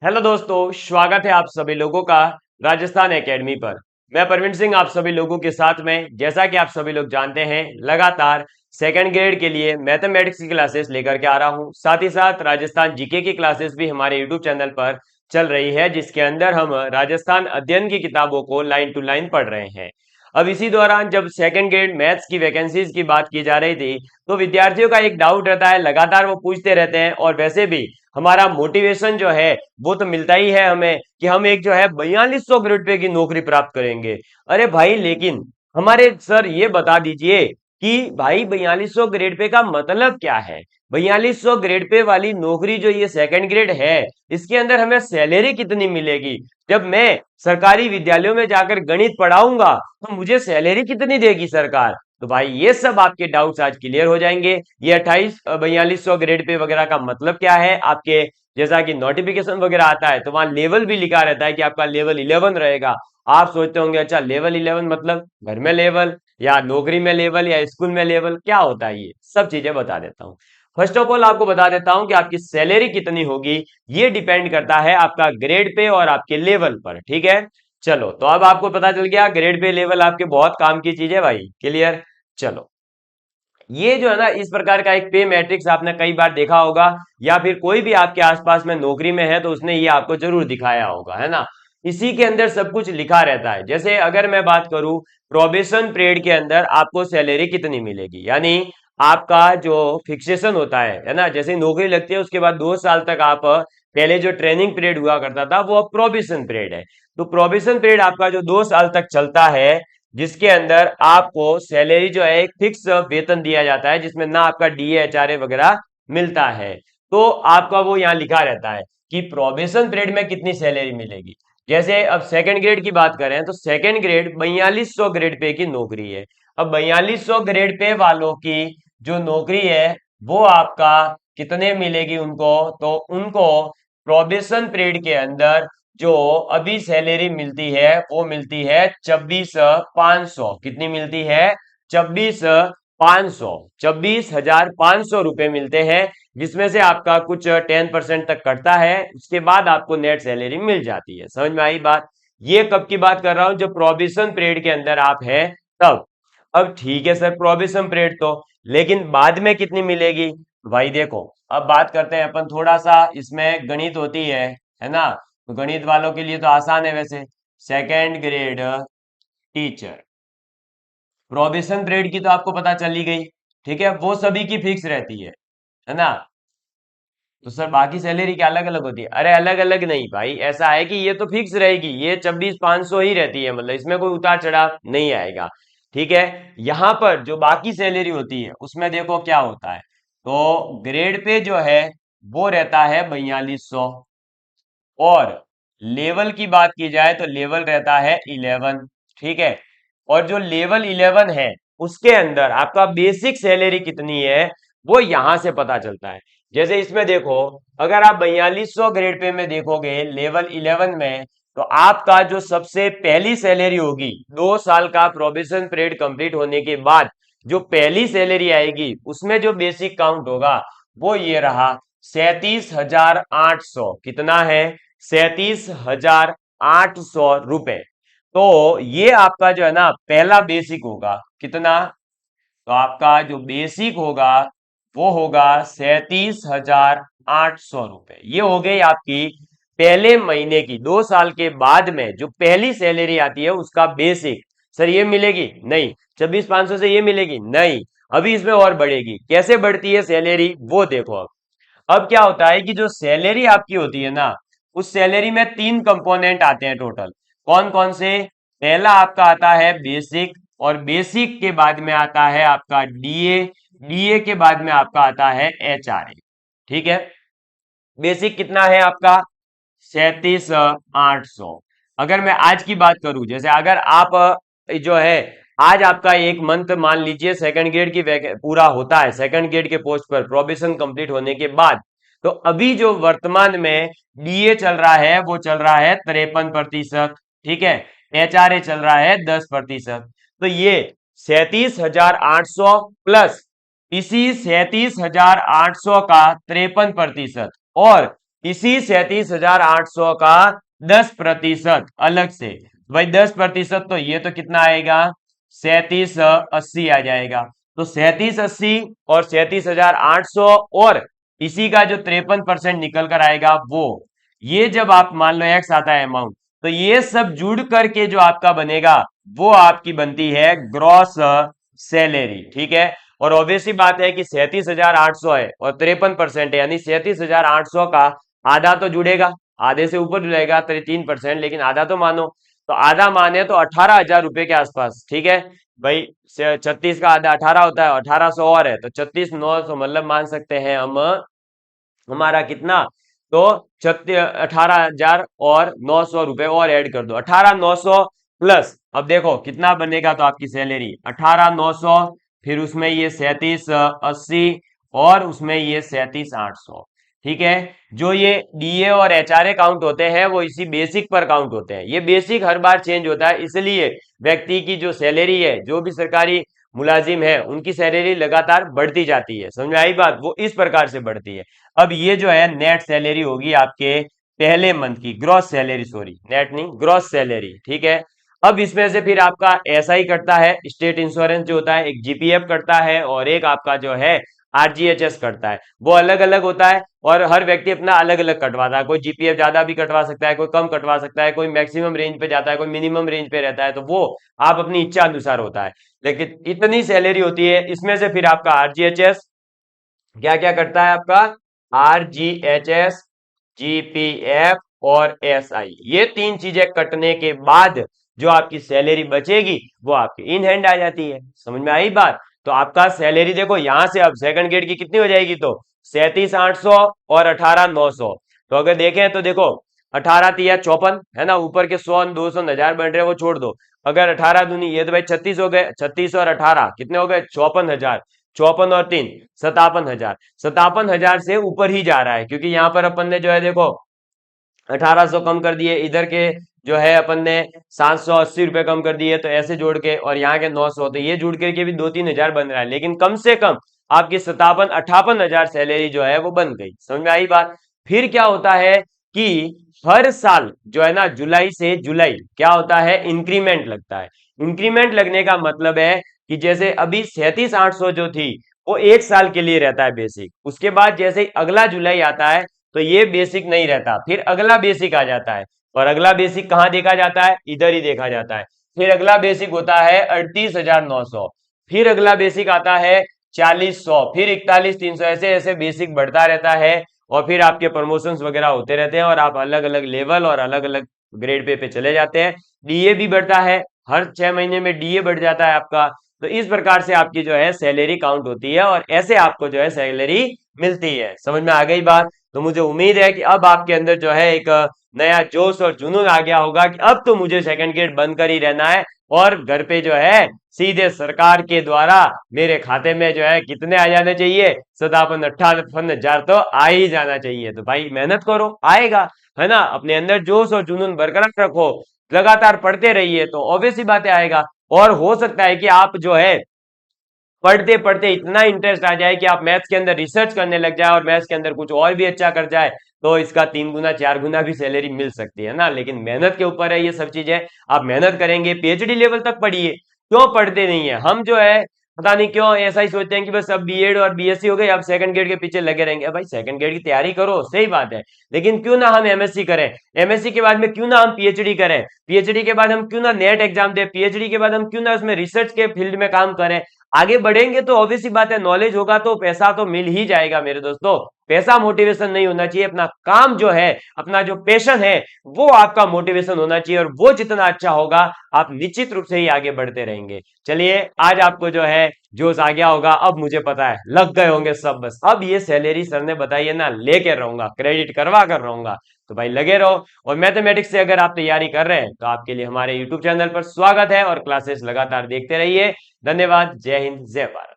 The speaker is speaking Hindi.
हेलो दोस्तों, स्वागत है आप सभी लोगों का राजस्थान एकेडमी पर। मैं परवीन सिंह आप सभी लोगों के साथ में, जैसा कि आप सभी लोग जानते हैं, लगातार सेकंड ग्रेड के लिए मैथमेटिक्स की क्लासेस लेकर के आ रहा हूं। साथ ही साथ राजस्थान जीके की क्लासेस भी हमारे यूट्यूब चैनल पर चल रही है, जिसके अंदर हम राजस्थान अध्ययन की किताबों को लाइन टू लाइन पढ़ रहे हैं। अब इसी दौरान जब सेकंड ग्रेड मैथ्स की वैकेंसीज की बात की जा रही थी, तो विद्यार्थियों का एक डाउट रहता है, लगातार वो पूछते रहते हैं। और वैसे भी हमारा मोटिवेशन जो है वो तो मिलता ही है हमें कि हम एक जो है 4200 ग्रेड पे की नौकरी प्राप्त करेंगे। अरे भाई, लेकिन हमारे सर ये बता दीजिए कि भाई 4200 ग्रेड पे का मतलब क्या है। 4200 ग्रेड पे वाली नौकरी जो ये सेकंड ग्रेड है, इसके अंदर हमें सैलरी कितनी मिलेगी। जब मैं सरकारी विद्यालयों में जाकर गणित पढ़ाऊंगा तो मुझे सैलरी कितनी देगी सरकार। तो भाई ये सब आपके डाउट्स आज क्लियर हो जाएंगे। ये 4200 ग्रेड पे वगैरह का मतलब क्या है आपके, जैसा कि नोटिफिकेशन वगैरह आता है तो वहां लेवल भी लिखा रहता है कि आपका लेवल 11 रहेगा। आप सोचते होंगे अच्छा लेवल 11 मतलब घर में लेवल या नौकरी में लेवल या स्कूल में लेवल, क्या होता है ये सब चीजें बता देता हूँ। फर्स्ट ऑफ ऑल आपको बता देता हूं कि आपकी सैलरी कितनी होगी, ये डिपेंड करता है आपका ग्रेड पे और आपके लेवल पर। ठीक है, चलो तो अब आपको पता चल गया ग्रेड पे लेवल आपके बहुत काम की चीज है भाई। क्लियर। चलो, ये जो है ना, इस प्रकार का एक पे मैट्रिक्स आपने कई बार देखा होगा, या फिर कोई भी आपके आसपास में नौकरी में है तो उसने ये आपको जरूर दिखाया होगा, है ना। इसी के अंदर सब कुछ लिखा रहता है। जैसे अगर मैं बात करूं, प्रोबेशन पीरियड के अंदर आपको सैलरी कितनी मिलेगी, यानी आपका जो फिक्सेशन होता है ना, जैसे नौकरी लगती है उसके बाद 2 साल तक आप पहले जो ट्रेनिंग पीरियड हुआ करता था वो अब प्रोबेशन पीरियड है। तो प्रोबेशन पीरियड आपका जो 2 साल तक चलता है, जिसके अंदर आपको सैलरी जो है एक फिक्स वेतन दिया जाता है, जिसमें ना आपका डीए एचआरए वगैरह मिलता है। तो आपका वो यहाँ लिखा रहता है कि प्रोबेशन पीरियड में कितनी सैलरी मिलेगी। जैसे अब सेकंड ग्रेड की बात करें तो सेकंड ग्रेड 4200 ग्रेड पे की नौकरी है। अब 4200 ग्रेड पे वालों की जो नौकरी है वो आपका कितने मिलेगी उनको, तो उनको प्रोबेशन पीरियड के अंदर जो अभी सैलरी मिलती है वो मिलती है 26,500। कितनी मिलती है? 26,500, 26,500 रुपए मिलते हैं, जिसमें से आपका कुछ 10% तक कटता है। उसके बाद आपको नेट सैलरी मिल जाती है। समझ में आई बात? ये कब की बात कर रहा हूं, जब प्रोबेशन पीरियड के अंदर आप हैं तब। अब ठीक है सर, प्रोबेशन पीरियड तो, लेकिन बाद में कितनी मिलेगी? भाई देखो, अब बात करते हैं अपन थोड़ा सा, इसमें गणित होती है ना। तो गणित वालों के लिए तो आसान है वैसे। Second grade teacher, probation period की तो आपको पता चल ही गई। ठीक है, वो सभी की फिक्स रहती है ना। तो सर बाकी सैलरी क्या अलग अलग होती है? अरे अलग अलग नहीं भाई, ऐसा है कि ये तो फिक्स रहेगी, ये 26,500 ही रहती है, मतलब इसमें कोई उतार चढ़ाव नहीं आएगा। ठीक है, यहां पर जो बाकी सैलरी होती है उसमें देखो क्या होता है। तो ग्रेड पे जो है वो रहता है 4200, और लेवल की बात की जाए तो लेवल रहता है 11। ठीक है, और जो लेवल 11 है उसके अंदर आपका बेसिक सैलरी कितनी है वो यहां से पता चलता है। जैसे इसमें देखो, अगर आप 4200 ग्रेड पे में देखोगे लेवल 11 में, तो आपका जो सबसे पहली सैलरी होगी 2 साल का प्रोबेशन पीरियड कंप्लीट होने के बाद, जो पहली सैलरी आएगी उसमें जो बेसिक काउंट होगा वो ये रहा 37,800। कितना है? 37,800 रुपए। तो ये आपका जो है ना पहला बेसिक होगा। कितना? तो आपका जो बेसिक होगा वो होगा 37,800 रुपए। ये हो गई आपकी पहले महीने की, 2 साल के बाद में जो पहली सैलरी आती है उसका बेसिक। सर ये मिलेगी नहीं, 26,500 से ये मिलेगी नहीं, अभी इसमें और बढ़ेगी। कैसे बढ़ती है सैलरी वो देखो। अब क्या होता है कि जो सैलरी आपकी होती है ना, उस सैलरी में 3 कंपोनेंट आते हैं टोटल। कौन कौन से? पहला आपका आता है बेसिक, और बेसिक के बाद में आता है आपका डीए, डीए के बाद में आपका आता है एचआरए। ठीक है, बेसिक कितना है आपका? 37,800। अगर मैं आज की बात करूं, जैसे अगर आप जो है आज आपका एक मंथ मान लीजिए सेकंड ग्रेड की पूरा होता है, सेकंड ग्रेड के पोस्ट पर प्रोबेशन कंप्लीट होने के बाद, तो अभी जो वर्तमान में डीए चल रहा है वो चल रहा है 53%। ठीक है, एचआरए चल रहा है 10%। तो ये 37,800 प्लस इसी 37,800 का 53%, और इसी 37,800 का 10% अलग से। भाई 10% तो ये तो कितना आएगा, 3780 आ जाएगा। तो 3780 और 37,800 और इसी का जो 53% निकल कर आएगा वो, ये जब आप मान लो एक्स आता है अमाउंट, तो ये सब जुड़ करके जो आपका बनेगा वो आपकी बनती है ग्रॉस सैलरी। ठीक है। और ऑब्वियसली बात है कि 37,800 है और 53% है, यानी 37,800 का आधा तो जुड़ेगा, आधे से ऊपर जुड़ेगा 3%, लेकिन आधा तो मानो। तो आधा माने तो 18,000 रुपए के आसपास। ठीक है भाई, 36 का आधा 18 होता है, 1800 और है तो 36,900, मतलब मान सकते हैं हम हमारा कितना, तो 18,000 और 900 रुपए और ऐड कर दो, 18,900 प्लस, अब देखो कितना बनेगा, तो आपकी सैलरी 18,900, फिर उसमें ये 3780 और उसमें ये 37,800। ठीक है। जो ये डीए और एचआरए काउंट होते हैं वो इसी बेसिक पर काउंट होते हैं। ये बेसिक हर बार चेंज होता है, इसलिए व्यक्ति की जो सैलरी है, जो भी सरकारी मुलाजिम है, उनकी सैलरी लगातार बढ़ती जाती है। समझ में आई बात, वो इस प्रकार से बढ़ती है। अब ये जो है नेट सैलरी होगी आपके पहले मंथ की, ग्रॉस सैलरी, सॉरी नेट नहीं, ग्रॉस सैलरी। ठीक है। अब इसमें से फिर आपका एसआई कटता है, स्टेट इंश्योरेंस जो होता है, एक जीपीएफ कटता है और एक आपका जो है आरजीएचएस कटता है। वो अलग अलग होता है और हर व्यक्ति अपना अलग अलग कटवाता है। कोई जीपीएफ ज्यादा भी कटवा सकता है, कोई कम कटवा सकता है, कोई मैक्सिमम रेंज पे जाता है, कोई मिनिमम रेंज पे रहता है, तो वो आप अपनी इच्छा अनुसार होता है। लेकिन इतनी सैलरी होती है। इसमें से फिर आपका आरजीएचएस क्या क्या करता है, आपका आरजीएचएस, जीपीएफ और एसआई, ये तीन चीजें कटने के बाद जो आपकी सैलरी बचेगी वो आपकी इन हैंड आ जाती है। समझ में आई बात। तो आपका सैलरी देखो यहां से अब सेकंड ग्रेड की कितनी हो जाएगी, तो 37,800 और 18,900। तो अगर देखें तो देखो 18 तिया 54 है ना, ऊपर के 100 200 1000 बन रहे हैं वो छोड़ दो। अगर 18 दूनी ये तो भाई 36 हो गए, 36 और 18 कितने हो गए, 54,000, 54 और 3 57,000, 57,000 से ऊपर ही जा रहा है, क्योंकि यहाँ पर अपन ने जो है देखो 1800 कम कर दिए, इधर के जो है अपन ने 780 रुपए कम कर दिए, तो ऐसे जोड़ के, और यहाँ के 900, तो ये जुड़ करके भी 2-3 हजार बन रहा है, लेकिन कम से कम आपकी 57-58 हजार सैलरी जो है वो बन गई। समझ में आई बात। फिर क्या होता है कि हर साल जो है ना, जुलाई से जुलाई क्या होता है, इंक्रीमेंट लगता है। इंक्रीमेंट लगने का मतलब है कि जैसे अभी 37,800 जो थी वो एक साल के लिए रहता है बेसिक, उसके बाद जैसे ही अगला जुलाई आता है तो ये बेसिक नहीं रहता, फिर अगला बेसिक आ जाता है। और अगला बेसिक कहाँ देखा जाता है, इधर ही देखा जाता है। फिर अगला बेसिक होता है 38,900, फिर अगला बेसिक आता है 40,100, फिर 41,300, ऐसे ऐसे बेसिक बढ़ता रहता है। और फिर आपके प्रमोशंस वगैरह होते रहते हैं और आप अलग अलग लेवल और अलग अलग ग्रेड पे चले जाते हैं। डीए भी बढ़ता है, हर 6 महीने में डीए बढ़ जाता है आपका। तो इस प्रकार से आपकी जो है सैलरी काउंट होती है और ऐसे आपको जो है सैलरी मिलती है। समझ में आ गई बात। तो मुझे उम्मीद है कि अब आपके अंदर जो है एक नया जोश और जुनून आ गया होगा कि अब तो मुझे सेकंड गेट बंद कर ही रहना है और घर पे जो है सीधे सरकार के द्वारा मेरे खाते में जो है कितने आ जाने चाहिए, 57-58 हजार तो आ ही जाना चाहिए। तो भाई मेहनत करो, आएगा, है ना। अपने अंदर जोश और जुनून बरकरार रखो, लगातार पढ़ते रहिए, तो ऑब्वियस ही बातें आएगा। और हो सकता है कि आप जो है पढ़ते पढ़ते इतना इंटरेस्ट आ जाए कि आप मैथ्स के अंदर रिसर्च करने लग जाए और मैथ्स के अंदर कुछ और भी अच्छा कर जाए, तो इसका 3 गुना 4 गुना भी सैलरी मिल सकती है ना। लेकिन मेहनत के ऊपर है ये सब चीजें। आप मेहनत करेंगे, पीएचडी लेवल तक पढ़िए। क्यों पढ़ते नहीं है हम जो है, पता नहीं क्यों ऐसा ही सोचते हैं कि बस अब बीएड और बीएससी हो गई, अब सेकंड ग्रेड के पीछे लगे रहेंगे। भाई सेकंड ग्रेड की तैयारी करो, सही बात है, लेकिन क्यों ना हम एमएससी करें, एमएससी के बाद में क्यों ना हम पीएचडी करें, पीएचडी के बाद हम क्यों ना नेट एग्जाम दें, पीएचडी के बाद हम क्यों ना उसमें रिसर्च के फील्ड में काम करें। आगे बढ़ेंगे तो ऑब्वियस सी बात है, नॉलेज होगा तो पैसा तो मिल ही जाएगा मेरे दोस्तों। पैसा मोटिवेशन नहीं होना चाहिए, अपना काम जो है, अपना जो पैशन है वो आपका मोटिवेशन होना चाहिए, और वो जितना अच्छा होगा आप निश्चित रूप से ही आगे बढ़ते रहेंगे। चलिए, आज आपको जो है जोश आ गया होगा, अब मुझे पता है लग गए होंगे सब, बस अब ये सैलरी सर ने बताई है ना, लेके रहूंगा, क्रेडिट करवा कर रहूंगा। तो भाई लगे रहो। और मैथमेटिक्स से अगर आप तैयारी कर रहे हैं तो आपके लिए हमारे यूट्यूब चैनल पर स्वागत है और क्लासेस लगातार देखते रहिए। धन्यवाद। जय हिंद, जय भारत।